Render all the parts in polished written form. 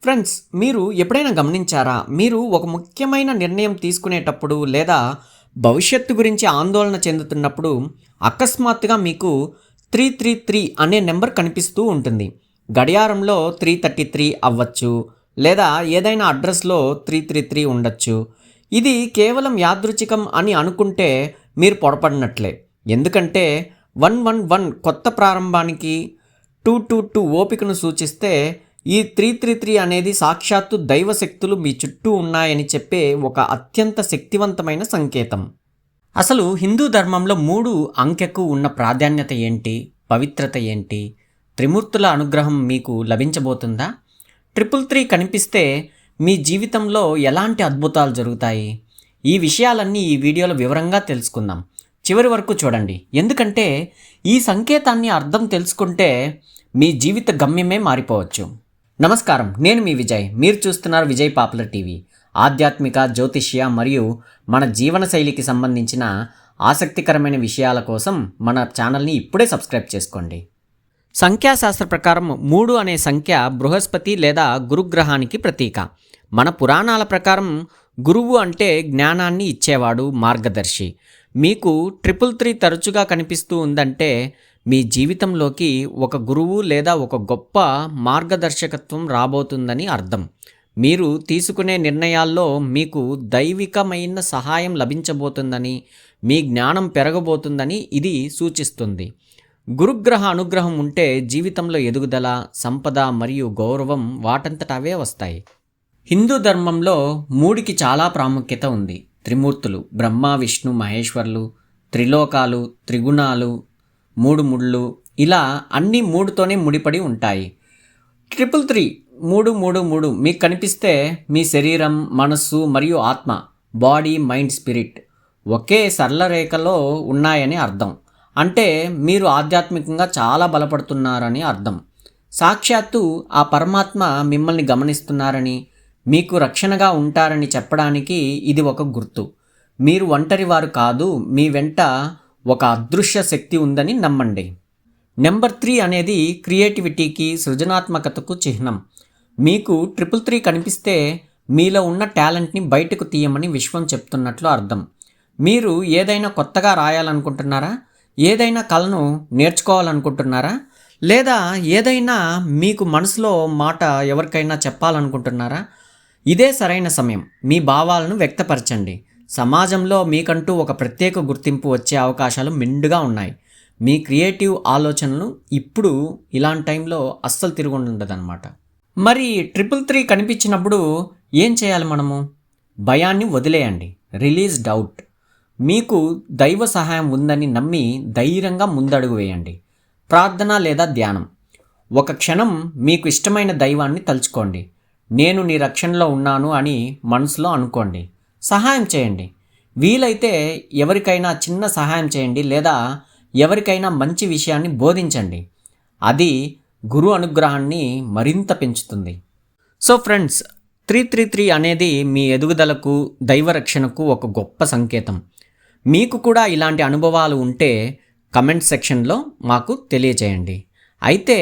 Friends, మీరు ఎప్పుడైనా గమనించారా? మీరు ఒక ముఖ్యమైన నిర్ణయం తీసుకునేటప్పుడు లేదా భవిష్యత్తు గురించి ఆందోళన చెందుతున్నప్పుడు అకస్మాత్తుగా మీకు 333 అనే నెంబర్ కనిపిస్తూ ఉంటుంది. గడియారంలో 333 అవ్వచ్చు, లేదా ఏదైనా అడ్రస్లో 333 ఉండొచ్చు. ఇది కేవలం యాదృచ్ఛికం అని అనుకుంటే మీరు పొరపడినట్లే. ఎందుకంటే 111 కొత్త ప్రారంభానికి, 222 ఓపికను సూచిస్తే ఈ 333 అనేది సాక్షాత్తు దైవశక్తులు మీ చుట్టూ ఉన్నాయని చెప్పే ఒక అత్యంత శక్తివంతమైన సంకేతం. అసలు హిందూ ధర్మంలో 3 అంకెకు ఉన్న ప్రాధాన్యత ఏంటి? పవిత్రత ఏంటి? త్రిమూర్తుల అనుగ్రహం మీకు లభించబోతుందా? 333 కనిపిస్తే మీ జీవితంలో ఎలాంటి అద్భుతాలు జరుగుతాయి? ఈ విషయాలన్నీ ఈ వీడియోలో వివరంగా తెలుసుకుందాం. చివరి వరకు చూడండి, ఎందుకంటే ఈ సంకేతాన్ని అర్థం తెలుసుకుంటే మీ జీవిత గమ్యమే మారిపోవచ్చు. నమస్కారం, నేను మీ విజయ్. మీరు చూస్తున్నారు విజయ్ పాపులర్ టీవీ. ఆధ్యాత్మిక, జ్యోతిష్య మరియు మన జీవనశైలికి సంబంధించిన ఆసక్తికరమైన విషయాల కోసం మన ఛానల్ని ఇప్పుడే సబ్స్క్రైబ్ చేసుకోండి. సంఖ్యాశాస్త్ర ప్రకారం 3 అనే సంఖ్య బృహస్పతి లేదా గురుగ్రహానికి ప్రతీక. మన పురాణాల ప్రకారం గురువు అంటే జ్ఞానాన్ని ఇచ్చేవాడు, మార్గదర్శి. మీకు 333 తరచుగా కనిపిస్తూ ఉందంటే మీ జీవితంలోకి ఒక గురువు లేదా ఒక గొప్ప మార్గదర్శకత్వం రాబోతుందని అర్థం. మీరు తీసుకునే నిర్ణయాల్లో మీకు దైవికమైన సహాయం లభించబోతుందని, మీ జ్ఞానం పెరగబోతుందని ఇది సూచిస్తుంది. గురుగ్రహ అనుగ్రహం ఉంటే జీవితంలో ఎదుగుదల, సంపద మరియు గౌరవం వాటంతట అవే వస్తాయి. హిందూ ధర్మంలో 3కి చాలా ప్రాముఖ్యత ఉంది. త్రిమూర్తులు, బ్రహ్మ, విష్ణు, మహేశ్వర్లు, త్రిలోకాలు, త్రిగుణాలు, 3 ముళ్ళు, ఇలా అన్నీ 3తోనే ముడిపడి ఉంటాయి. 333 333 మీకు కనిపిస్తే మీ శరీరం, మనస్సు మరియు ఆత్మ, బాడీ, మైండ్, స్పిరిట్ ఒకే సరళ రేఖలో ఉన్నాయని అర్థం. అంటే మీరు ఆధ్యాత్మికంగా చాలా బలపడుతున్నారని అర్థం. సాక్షాత్తు ఆ పరమాత్మ మిమ్మల్ని గమనిస్తున్నారని, మీకు రక్షణగా ఉంటారని చెప్పడానికి ఇది ఒక గుర్తు. మీరు ఒంటరి వారు కాదు, మీ వెంట ఒక అదృశ్య శక్తి ఉందని నమ్మండి. నెంబర్ 3 అనేది క్రియేటివిటీకి, సృజనాత్మకతకు చిహ్నం. మీకు 333 కనిపిస్తే మీలో ఉన్న టాలెంట్ని బయటకు తీయమని విశ్వం చెప్తున్నట్లు అర్థం. మీరు ఏదైనా కొత్తగా రాయాలనుకుంటున్నారా? ఏదైనా కళను నేర్చుకోవాలనుకుంటున్నారా? లేదా ఏదైనా మీకు మనసులో మాట ఎవరికైనా చెప్పాలనుకుంటున్నారా? ఇదే సరైన సమయం. మీ భావాలను వ్యక్తపరచండి. సమాజంలో మీకంటూ ఒక ప్రత్యేక గుర్తింపు వచ్చే అవకాశాలు మెండుగా ఉన్నాయి. మీ క్రియేటివ్ ఆలోచనలు ఇప్పుడు ఇలాంటి టైంలో అస్సలు తిరుగుండదన్నమాట. మరి 333 కనిపించినప్పుడు ఏం చేయాలి మనము? భయాన్ని వదిలేయండి. Release doubt. మీకు దైవ సహాయం ఉందని నమ్మి ధైర్యంగా ముందడుగు వేయండి. ప్రార్థన లేదా ధ్యానం. ఒక క్షణం మీకు ఇష్టమైన దైవాన్ని తలుచుకోండి. నేను నీ రక్షణలో ఉన్నాను అని మనసులో అనుకోండి. సహాయం చేయండి. వీలైతే ఎవరికైనా చిన్న సహాయం చేయండి, లేదా ఎవరికైనా మంచి విషయాన్ని బోధించండి. అది గురు అనుగ్రహాన్ని మరింత పెంచుతుంది. సో ఫ్రెండ్స్, 333 అనేది మీ ఎదుగుదలకు, దైవరక్షణకు ఒక గొప్ప సంకేతం. మీకు కూడా ఇలాంటి అనుభవాలు ఉంటే కమెంట్ సెక్షన్లో మాకు తెలియచేయండి. అయితే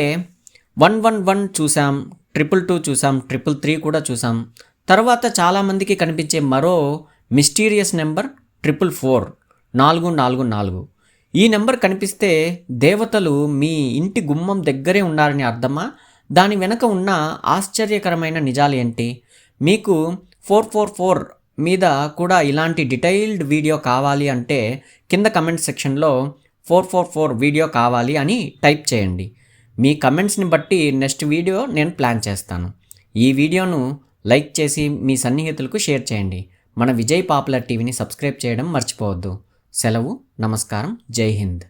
111 చూసాం, 222 చూసాం, 333 కూడా చూసాం. తర్వాత చాలామందికి కనిపించే మరో మిస్టీరియస్ నెంబర్ 444 444. ఈ నెంబర్ కనిపిస్తే దేవతలు మీ ఇంటి గుమ్మం దగ్గరే ఉన్నారని అర్థమా? దాని వెనక ఉన్న ఆశ్చర్యకరమైన నిజాలు ఏంటి? మీకు 444 మీద కూడా ఇలాంటి డీటెయిల్డ్ వీడియో కావాలి అంటే కింద కమెంట్ సెక్షన్లో 444 వీడియో కావాలి అని టైప్ చేయండి. మీ కమెంట్స్ని బట్టి నెక్స్ట్ వీడియో నేను ప్లాన్ చేస్తాను. ఈ వీడియోను లైక్ చేసి మీ సన్నిహితులకు షేర్ చేయండి. మన విజయ్ పాపులర్ టీవీని సబ్స్క్రైబ్ చేయడం మర్చిపోవద్దు. సెలవు, నమస్కారం, జై హింద్.